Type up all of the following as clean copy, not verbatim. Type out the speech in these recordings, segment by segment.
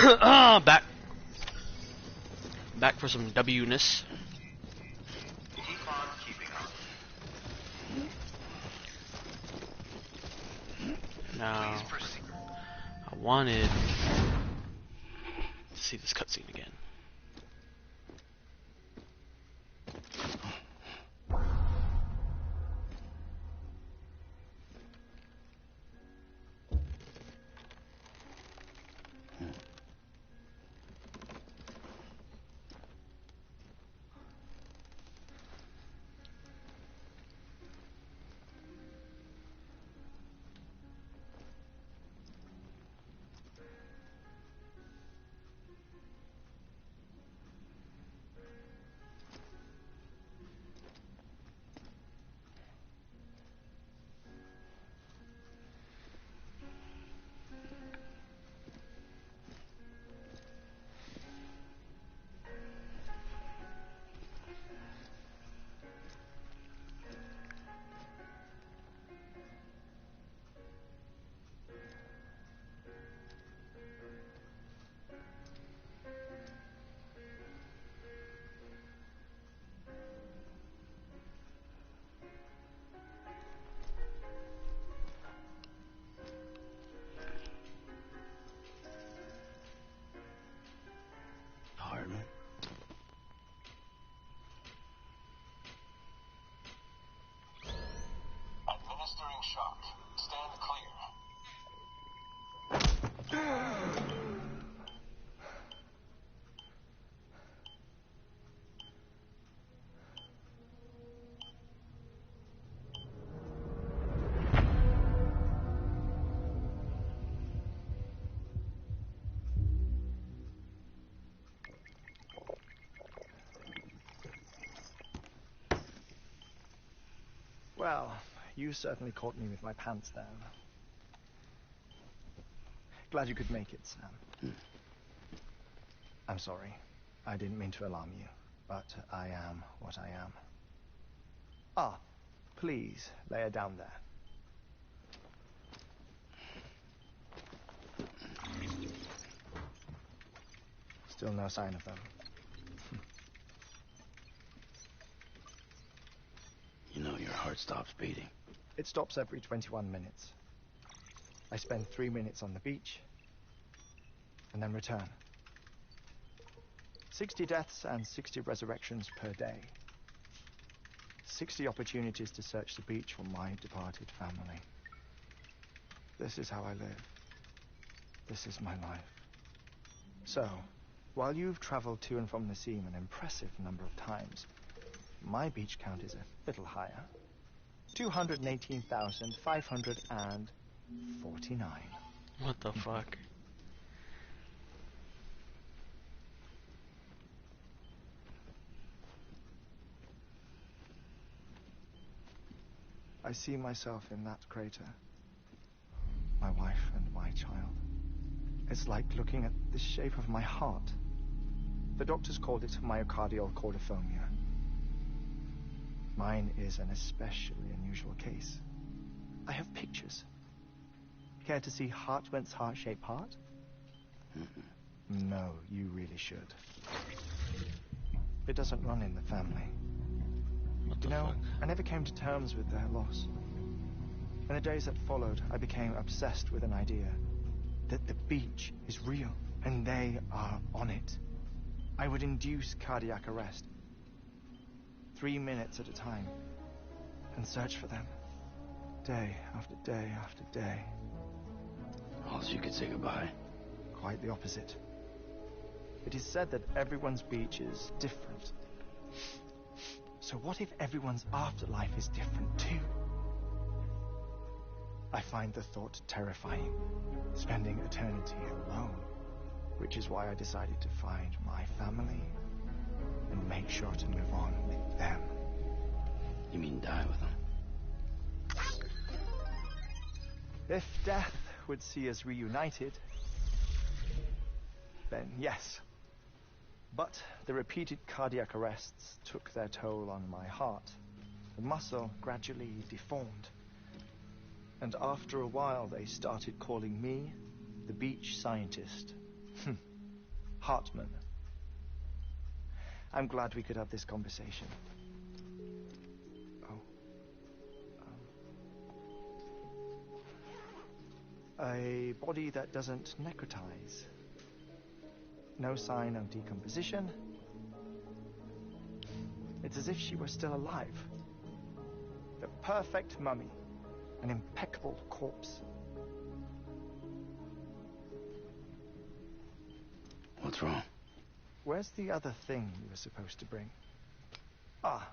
Back. Back for some W-ness. Keep on keeping on. Now, Please proceed. I wanted to see this cutscene again. Pardon? Administering shock. Stand clear. Well, you certainly caught me with my pants down. Glad you could make it, Sam. I'm sorry. I didn't mean to alarm you, but I am what I am. Ah, please, lay her down there. Still no sign of them. You know your heart stops beating. It stops every 21 minutes. I spend 3 minutes on the beach, and then return. 60 deaths and 60 resurrections per day. 60 opportunities to search the beach for my departed family. This is how I live. This is my life. So, while you've traveled to and from the sea an impressive number of times, my beach count is a little higher. 218,549. What the fuck? I see myself in that crater. My wife and my child. It's like looking at the shape of my heart. The doctors called it myocardial cordiformia. Mine is an especially unusual case. I have pictures. Care to see Hartwent's heart-shaped heart? No, you really should. It doesn't run in the family. What the You know, fuck? I never came to terms with their loss. In the days that followed, I became obsessed with an idea that the beach is real and they are on it. I would induce cardiac arrest, 3 minutes at a time, and search for them, day after day after day. All so you could say goodbye. Quite the opposite. It is said that everyone's beach is different. So what if everyone's afterlife is different too? I find the thought terrifying, spending eternity alone, which is why I decided to find my family and make sure to move on with them. You mean die with them? If death would see us reunited, then yes. But the repeated cardiac arrests took their toll on my heart. The muscle gradually deformed. And after a while, they started calling me the beach scientist. Hartman. I'm glad we could have this conversation. Oh. A body that doesn't necrotize. No sign of decomposition. It's as if she were still alive. The perfect mummy. An impeccable corpse. What's wrong? Where's the other thing you were supposed to bring? Ah,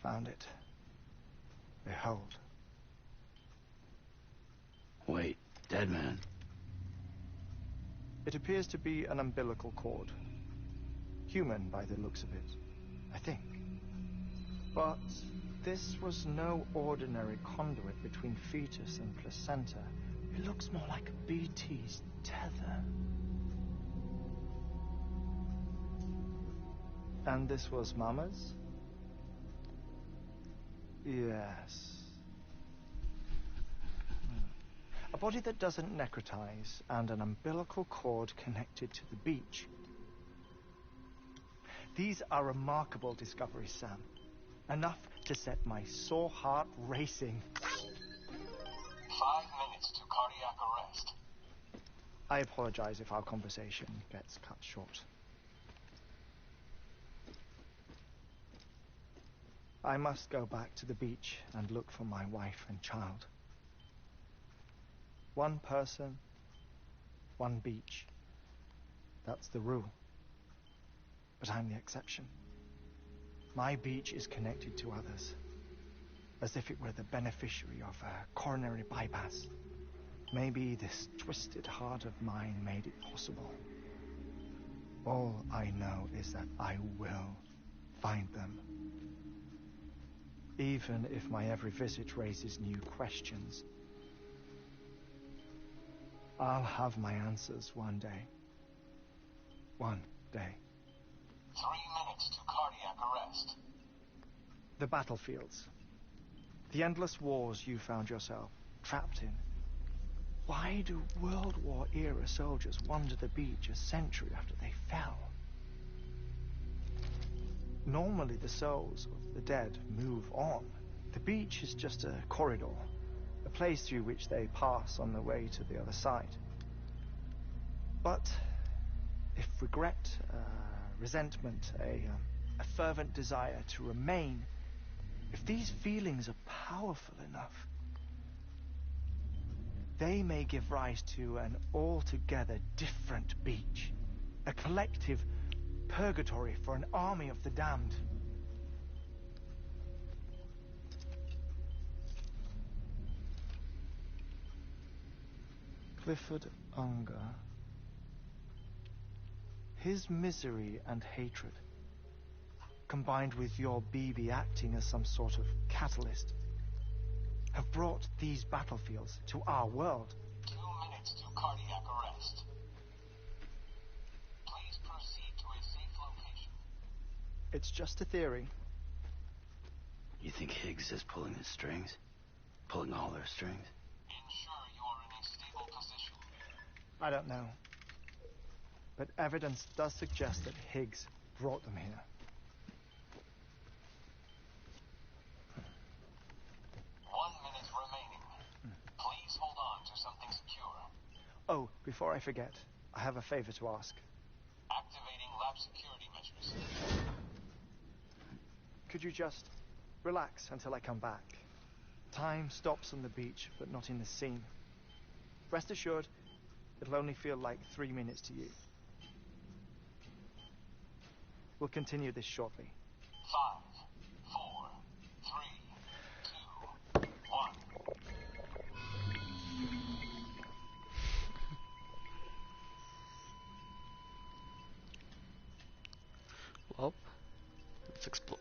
found it. Behold. Wait, dead man. It appears to be an umbilical cord. Human by the looks of it, I think. But this was no ordinary conduit between fetus and placenta. It looks more like BT's tether. And this was Mama's? Yes. A body that doesn't necrotize and an umbilical cord connected to the beach. These are remarkable discoveries, Sam. Enough to set my sore heart racing. 5 minutes to cardiac arrest. I apologize if our conversation gets cut short. I must go back to the beach and look for my wife and child. One person, one beach. That's the rule. But I'm the exception. My beach is connected to others, as if it were the beneficiary of a coronary bypass. Maybe this twisted heart of mine made it possible. All I know is that I will find them. Even if my every visit raises new questions. I'll have my answers one day. One day. 3 minutes to cardiac arrest. The battlefields. The endless wars you found yourself trapped in. Why do World War era soldiers wander the beach a century after they fell? Normally the souls of the dead move on. The beach is just a corridor, a place through which they pass on the way to the other side. But if regret, resentment, a fervent desire to remain, if these feelings are powerful enough, they may give rise to an altogether different beach, a collective purgatory for an army of the damned. Clifford Unger. His misery and hatred, combined with your BB acting as some sort of catalyst, have brought these battlefields to our world. 2 minutes to cardiac arrest. Please proceed to a safe location. It's just a theory. You think Higgs is pulling the strings? Pulling all their strings? Ensure you are in a stable position. I don't know. But evidence does suggest that Higgs brought them here. 1 minute remaining. Please hold on to something secure. Oh, before I forget, I have a favor to ask. Activating lab security measures. Could you just relax until I come back? Time stops on the beach, but not in the scene. Rest assured, it'll only feel like 3 minutes to you. We'll continue this shortly. 5, 4, 3, 2, 1. Well, let's explore.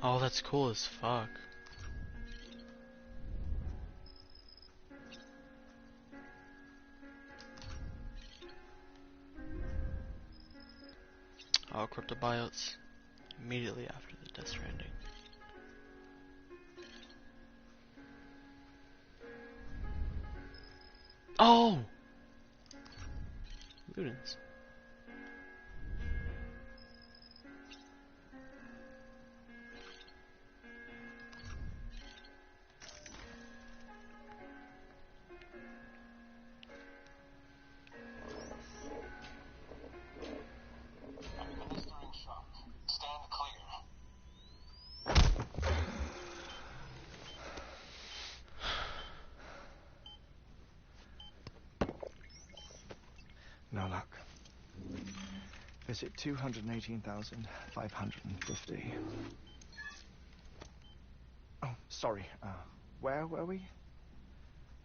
Oh, that's cool as fuck. Oh, cryptobiotes immediately after the Death Stranding. Oh! Ludens. Administering shock. Stand clear. No luck. Visit 218,550. Oh, sorry. Where were we?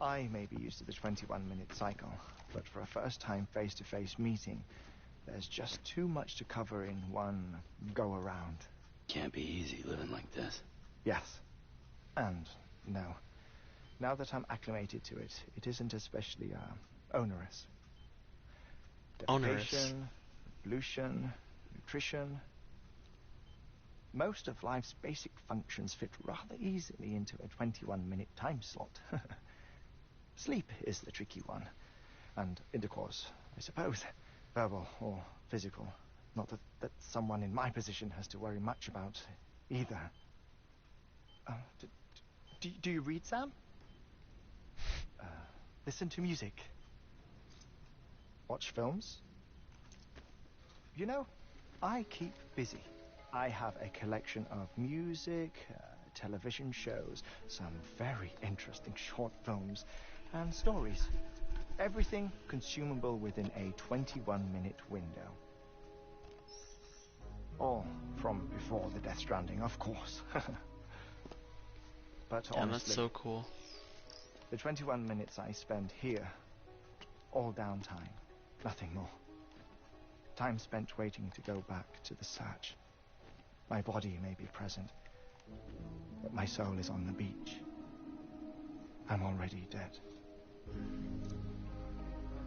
I may be used to the 21-minute cycle, but for a first-time face-to-face meeting, there's just too much to cover in one go-around. Can't be easy living like this. Yes. And no. Now that I'm acclimated to it, it isn't especially, onerous. Onerous. Defecation, pollution, nutrition. Most of life's basic functions fit rather easily into a 21-minute time slot. Sleep is the tricky one. And intercourse, I suppose. Verbal or physical. Not that someone in my position has to worry much about either. Do you read, Sam? Listen to music. Watch films. You know, I keep busy. I have a collection of music, television shows, some very interesting short films, and stories. Everything consumable within a 21-minute window. All from before the Death Stranding, of course. But Damn, honestly, that's so cool. the 21 minutes I spend here, all downtime, nothing more. Time spent waiting to go back to the search. My body may be present, but my soul is on the beach. I'm already dead.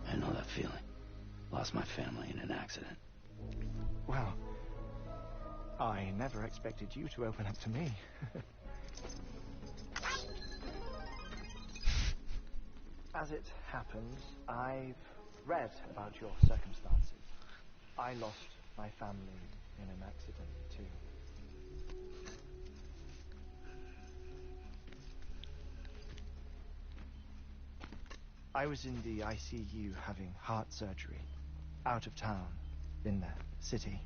I know that feeling. Lost my family in an accident. Well, I never expected you to open up to me. As it happens, I've read about your circumstances. I lost my family in an accident, too. I was in the ICU having heart surgery. Out of town, in the city.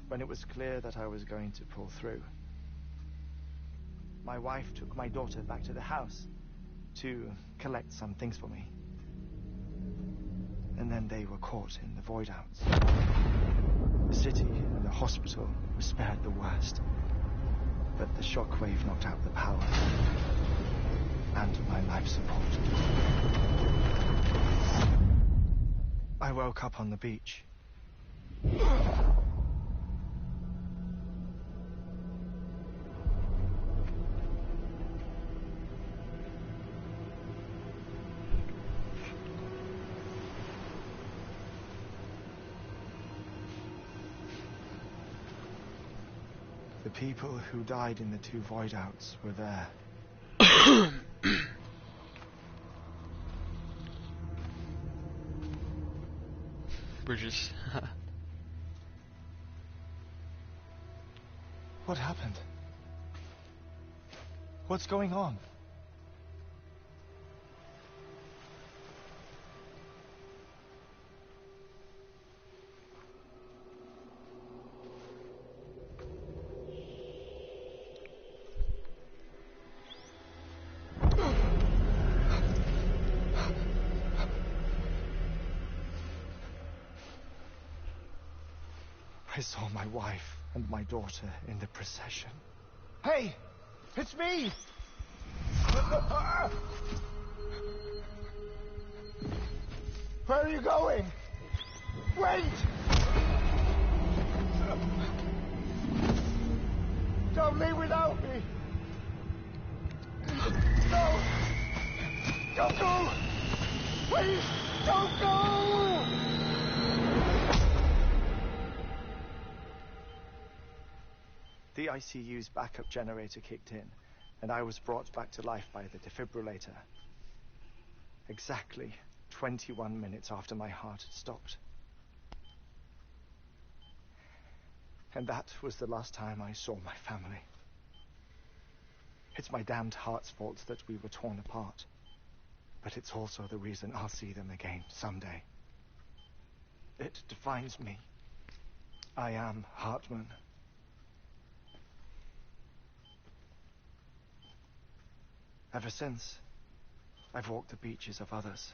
When it was clear that I was going to pull through, my wife took my daughter back to the house to collect some things for me. And then they were caught in the void outs. The city and the hospital were spared the worst, but the shockwave knocked out the power and my life support. I woke up on the beach. The people who died in the two void outs were there. Bridges. What happened? What's going on? I saw my wife and my daughter in the procession. Hey! It's me! Where are you going? Wait! Don't leave without me! No! Don't go! Please, don't go! The ICU's backup generator kicked in, and I was brought back to life by the defibrillator. Exactly 21 minutes after my heart had stopped. And that was the last time I saw my family. It's my damned heart's fault that we were torn apart. But it's also the reason I'll see them again someday. It defines me. I am Hartman. Ever since, I've walked the beaches of others.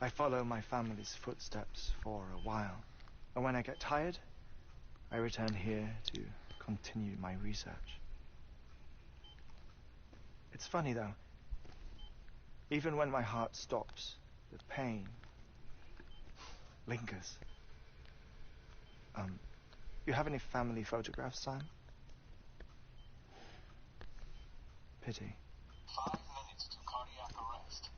I follow my family's footsteps for a while, and when I get tired, I return here to continue my research. It's funny though, even when my heart stops, the pain lingers. You have any family photographs, Sam? Pity. 5 minutes to cardiac arrest.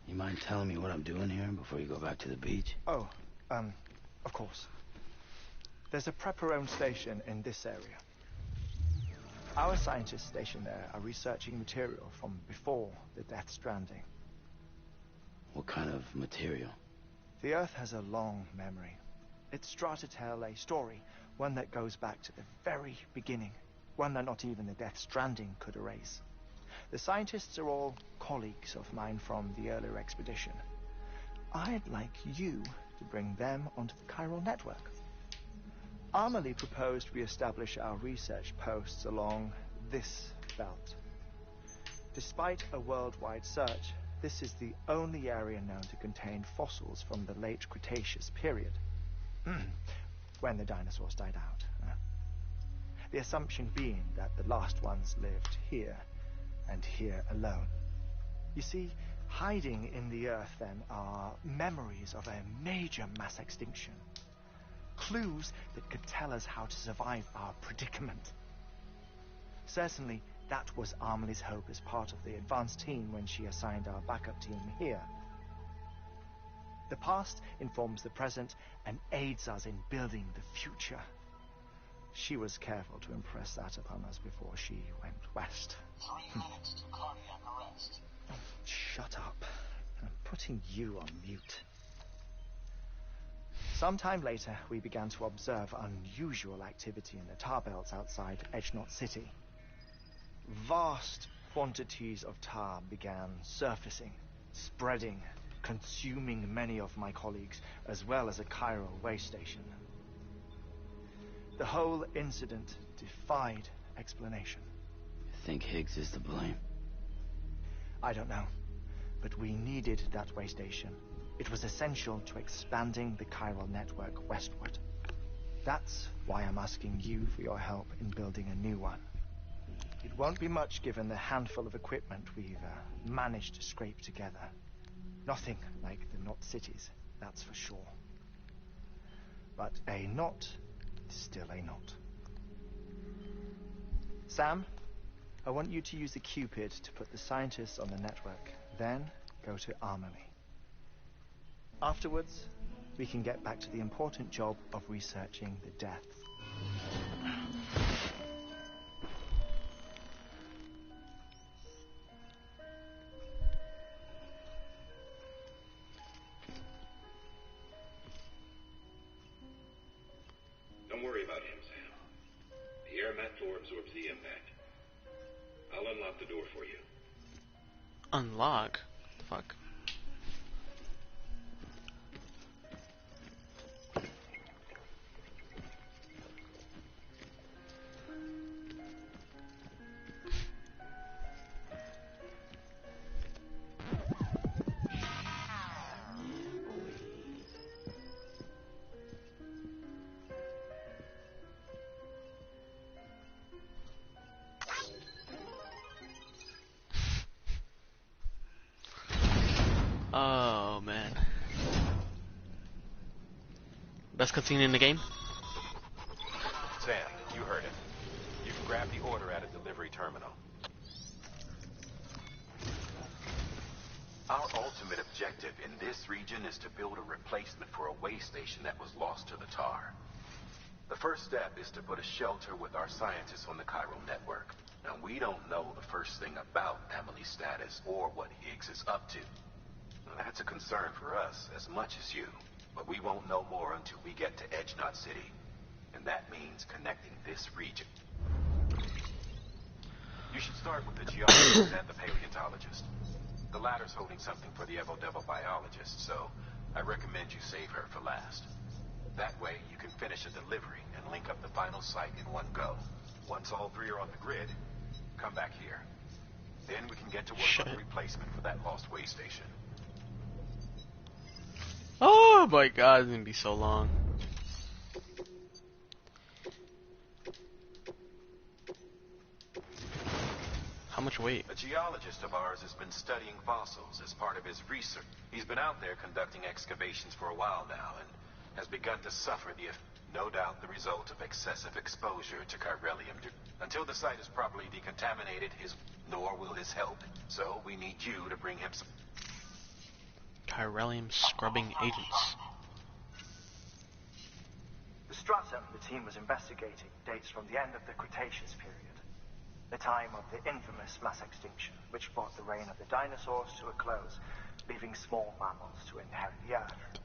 You mind telling me what I'm doing here before you go back to the beach? Oh, of course. There's a prep-your-own station in this area. Our scientists stationed there are researching material from before the Death Stranding. What kind of material? The Earth has a long memory. It's trying to tell a story, one that goes back to the very beginning, one that not even the Death Stranding could erase. The scientists are all colleagues of mine from the earlier expedition. I'd like you to bring them onto the chiral network. Amelie proposed we establish our research posts along this belt. Despite a worldwide search, this is the only area known to contain fossils from the late Cretaceous period, when the dinosaurs died out. The assumption being that the last ones lived here, and here alone. You see, hiding in the Earth then are memories of a major mass extinction. Clues that could tell us how to survive our predicament. Certainly, that was Amelie's hope as part of the advanced team when she assigned our backup team here. The past informs the present and aids us in building the future. She was careful to impress that upon us before she went west. 3 minutes to cardiac arrest. Shut up. I'm putting you on mute. Sometime later, we began to observe unusual activity in the tar belts outside Edgenot City. Vast quantities of tar began surfacing, spreading, consuming many of my colleagues, as well as a chiral way station. The whole incident defied explanation. You think Higgs is to blame? I don't know, but we needed that way station. It was essential to expanding the chiral network westward. That's why I'm asking you for your help in building a new one. It won't be much given the handful of equipment we've managed to scrape together. Nothing like the knot cities, that's for sure. But a knot is still a knot. Sam, I want you to use the Cupid to put the scientists on the network, then go to Amelie. Afterwards, we can get back to the important job of researching the deaths. Don't worry about him, Sam. The air mat floor absorbs the impact. I'll unlock the door for you. Unlock? Fuck. Oh man. Best cutscene in the game? Sam, you heard delivery terminal. Our ultimate objective in this region is to build a replacement for a way station that was lost to the tar. The first step is to put a shelter with our scientists on the Chiral network. Now, we don't know the first thing about Emily's status or what Higgs is up to. Now, that's a concern for us as much as you, but we won't know more until we get to Edge Knot City. And that means connecting this region. You should start with the geologist and the paleontologist. The latter's holding something for the Evo-Devo biologist, so I recommend you save her for last. That way, you can finish a delivery and link up the final site in one go. Once all three are on the grid, come back here. Then we can get to work on a replacement for that lost way station. Oh my god, it's gonna be so long. How much weight? A geologist of ours has been studying fossils as part of his research. He's been out there conducting excavations for a while now and has begun to suffer no doubt the result of excessive exposure to chiralium. Until the site is properly decontaminated, nor will his help. So we need you to bring him some Chiralium scrubbing agents. The stratum the team was investigating dates from the end of the Cretaceous period, the time of the infamous mass extinction, which brought the reign of the dinosaurs to a close, leaving small mammals to inherit the Earth.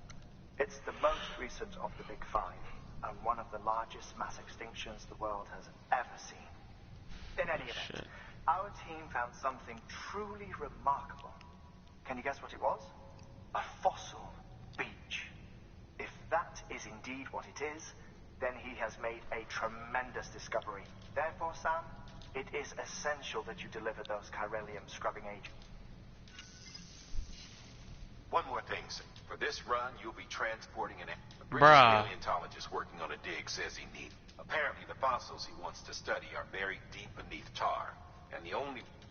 It's the most recent of the Big Five, and one of the largest mass extinctions the world has ever seen. In any event, our team found something truly remarkable. Can you guess what it was? A fossil beach. If that is indeed what it is, then he has made a tremendous discovery. Therefore, Sam, it is essential that you deliver those chiralium scrubbing agents. One more thing, sir. For this run, you'll be transporting a Bruh. paleontologist working on a dig says he needs. Apparently, the fossils he wants to study are buried deep beneath tar. And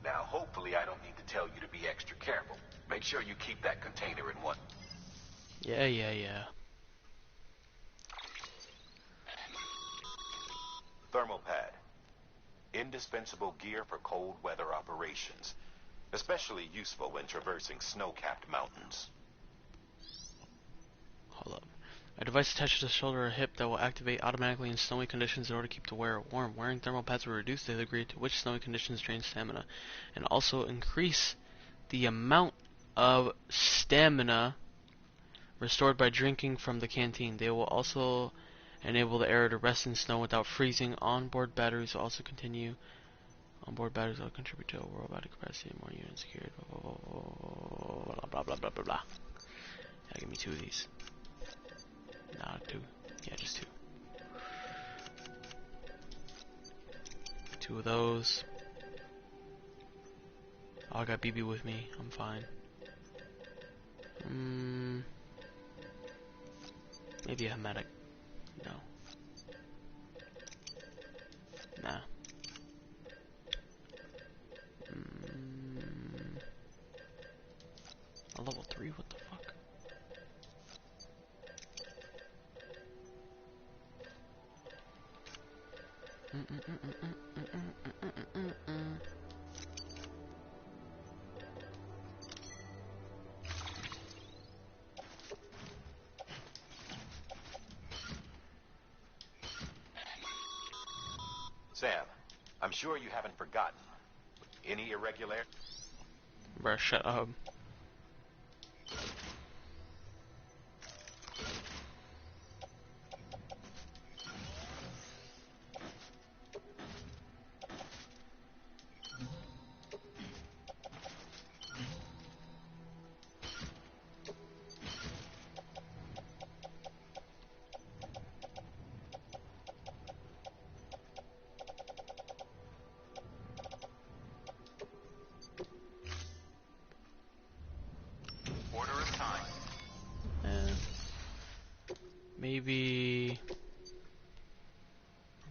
now, hopefully, I don't need to tell you to be extra careful. Make sure you keep that container in one. Yeah. Thermal pad. Indispensable gear for cold weather operations. Especially useful when traversing snow-capped mountains. Hold up. A device attached to the shoulder or hip that will activate automatically in snowy conditions in order to keep the wearer warm. Wearing thermal pads will reduce the degree to which snowy conditions drain stamina, and also increase the amount of stamina restored by drinking from the canteen. They will also enable the air to rest in snow without freezing. Onboard batteries will also continue. Onboard batteries will contribute to overall battery capacity and more units secured. Blah blah blah blah blah. Yeah, give me 2 of these. Nah, 2. Yeah, just 2. 2 of those. Oh, I got BB with me. I'm fine. Maybe a Hematic. No. Nah. A level 3? What the fuck? Sam, I'm sure you haven't forgotten. Any irregular? Bruh, shut up. Maybe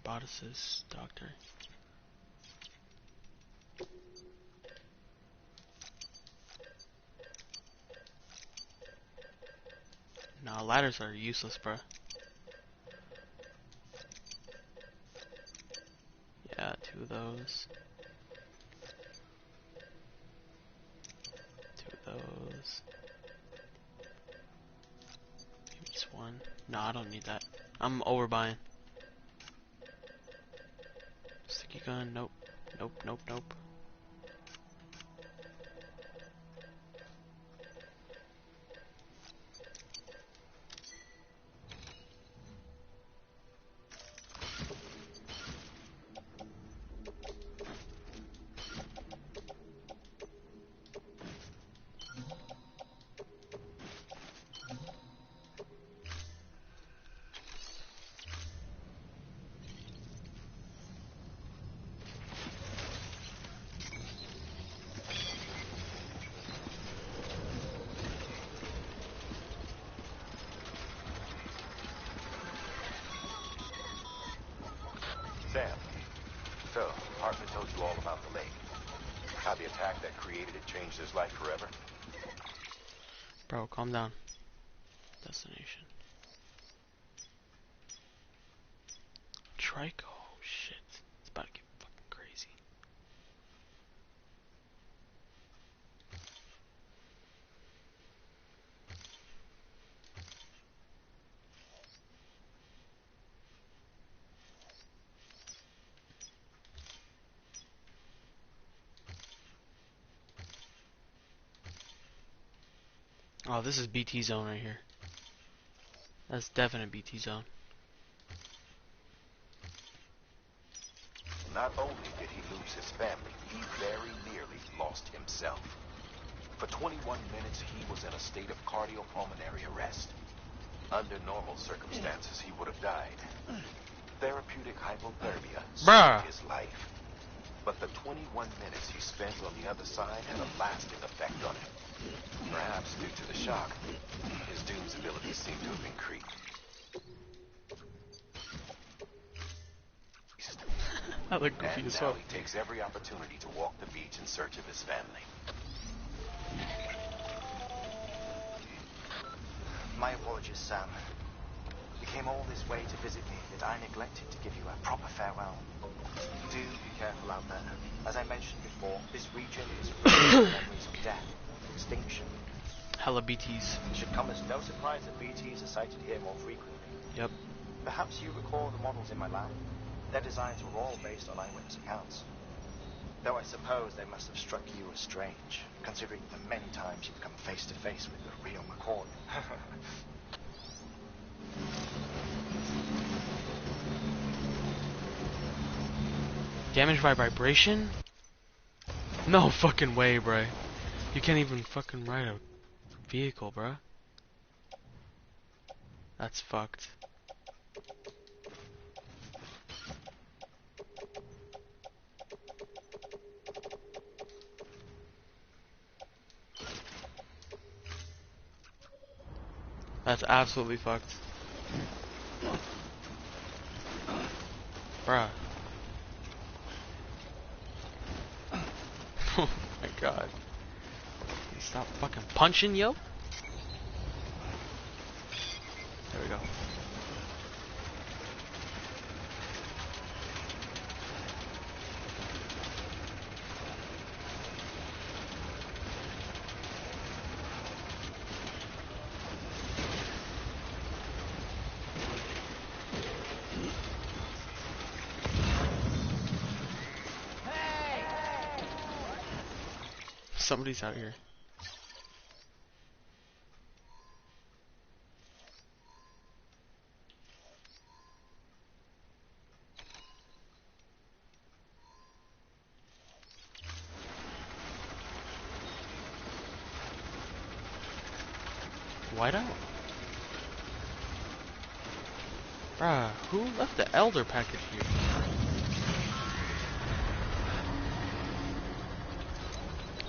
roboticist, doctor. Nah, ladders are useless, bruh. Yeah, 2 of those. No, I don't need that. I'm overbuying. Sticky gun, nope. Nope, nope, nope. Sam, so, Hartman told you all about the lake. How the attack that created it changed his life forever? Bro, calm down. Destination. Trike? Oh shit. It's about to get fucking crazy. Oh, this is BT zone right here. That's definite BT zone. Not only did he lose his family, he very nearly lost himself. For 21 minutes, he was in a state of cardiopulmonary arrest. Under normal circumstances, he would have died. Therapeutic hypothermia saved his life. But the 21 minutes he spent on the other side had a lasting effect on him. Perhaps due to the shock, his Doom's abilities seem to have increased. I look goofy And as now fuck. he takes every opportunity to walk the beach in search of his family. My apologies, Sam. You came all this way to visit me, yet I neglected to give you a proper farewell. Do be careful out there. As I mentioned before, this region is filled with memories of death, extinction. Hella BTs. It should come as no surprise that BTs are sighted here more frequently. Yep. Perhaps you recall the models in my lab. Their designs were all based on eyewitness accounts. Though I suppose they must have struck you as strange, considering the many times you've come face to face with the real McCoy. Damage by vibration? No fucking way, bruh. You can't even fucking ride a vehicle, bruh. That's fucked. That's absolutely fucked. Bruh. Oh my god. Can you stop fucking punching, yo? There we go. Somebody's out here. White out? Bruh, who left the elder package here?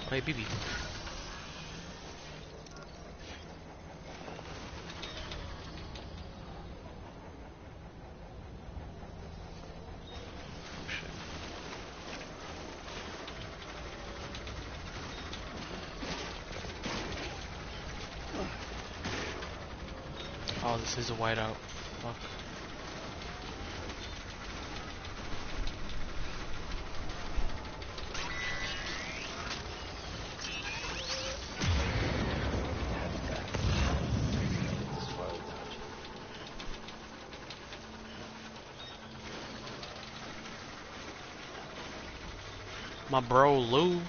Hey, BB. Oh shit. Oh, this is a whiteout. Fuck. my bro Lou.